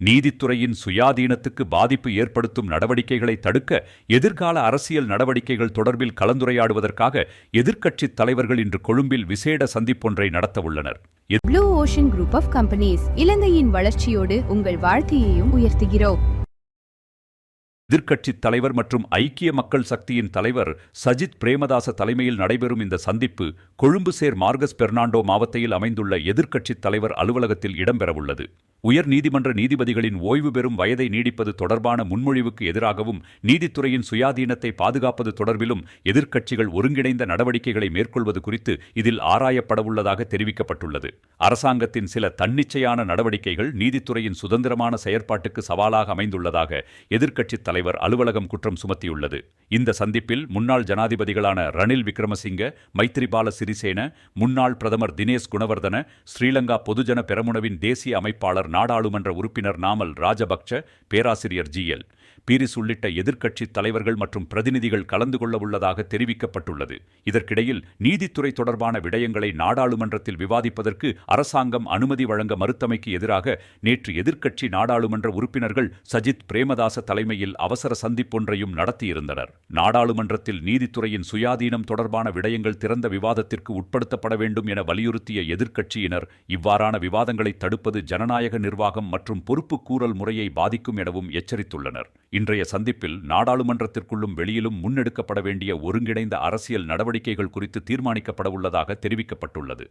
நீதித்துறையின் சுயாதீனத்துக்கு பாதிப்பு ஏற்படுத்தும் நடவடிக்கைகளை தடுக்க எதிர்கால அரசியல் நடவடிக்கைகள் தொடர்பில் கலந்துரையாடுவதற்காக எதிர்க்கட்சித் தலைவர்கள் இன்று கொழும்பில் விசேட சந்திப்பொன்றை நடத்தவுள்ளனர். Blue ocean group of companies இலங்கையின் வளர்ச்சியோடு உங்கள் வாழ்க்கையையும் உயர்த்துகிறோம். எதிர்க்கட்சித் தலைவர் மற்றும் ஐக்கிய மக்கள் சக்தியின் தலைவர் சஜித் பிரேமதாச தலைமையில் நடைபெறும் இந்த சந்திப்பு கொழும்பு சேர் மார்கஸ் பெர்னாண்டோ மாவட்டத்தில் அமைந்துள்ள எதிர்க்கட்சித் தலைவர் அலுவலகத்தில் இடம்பெறவுள்ளது. உயர் நீதிமன்ற நீதிபதிகளின் ஓய்வு பெறும் வயதை நீடிப்பது தொடர்பான முன்மொழிவுக்கு எதிராகவும் நீதித்துறையின் சுயாதீனத்தை பாதுகாப்பது தொடர்பிலும் எதிர்க்கட்சிகள் ஒருங்கிணைந்த நடவடிக்கைகளை மேற்கொள்வது குறித்து இதில் ஆராயப்படவுள்ளதாக தெரிவிக்கப்பட்டுள்ளது. அரசாங்கத்தின் சில தன்னிச்சையான நடவடிக்கைகள் நீதித்துறையின் சுதந்திரமான செயற்பாட்டுக்கு சவாலாக அமைந்துள்ளதாக எதிர்க்கட்சித் தலைவர் அலுவலகம் குற்றம் சுமத்தியுள்ளது. இந்த சந்திப்பில் முன்னாள் ஜனாதிபதிகளான ரணில் விக்ரமசிங்க, மைத்ரிபால சிறிசேன, முன்னாள் பிரதமர் தினேஷ் குணவர்தன, ஸ்ரீலங்கா பொதுஜன பெரமுனவின் தேசிய அமைப்பாளர் நாடாளுமன்ற உறுப்பினர் நாமல் ராஜபக்ச, பேராசிரியர் ஜி.எல். பீரிஸ் உள்ளிட்ட எதிர்க்கட்சித் தலைவர்கள் மற்றும் பிரதிநிதிகள் கலந்து கொள்ள உள்ளதாக தெரிவிக்கப்பட்டுள்ளது. இதற்கிடையில் நீதித்துறை தொடர்பான விடயங்களை நாடாளுமன்றத்தில் விவாதிப்பதற்கு அரசாங்கம் அனுமதி வழங்க மறுத்தமைக்கு எதிராக நேற்று எதிர்க்கட்சி நாடாளுமன்ற உறுப்பினர்கள் சஜித் பிரேமதாச தலைமையில் அவசர சந்திப்பொன்றையும் நடத்தியிருந்தனர். நாடாளுமன்றத்தில் நீதித்துறையின் சுயாதீனம் தொடர்பான விடயங்கள் திறந்த விவாதத்திற்கு உட்படுத்தப்பட வேண்டும் என வலியுறுத்திய எதிர்க்கட்சியினர் இவ்வாறான விவாதங்களை தடுப்பது ஜனநாயக நிர்வாகம் மற்றும் பொறுப்புக்கூறல் முறையை பாதிக்கும் எனவும் எச்சரித்துள்ளனர். இன்றைய சந்திப்பில் நாடாளுமன்றத்திற்குள்ளும் வெளியிலும் முன்னெடுக்கப்பட வேண்டிய ஒருங்கிணைந்த அரசியல் நடவடிக்கைகள் குறித்து தீர்மானிக்கப்பட உள்ளதாக தெரிவிக்கப்பட்டுள்ளது.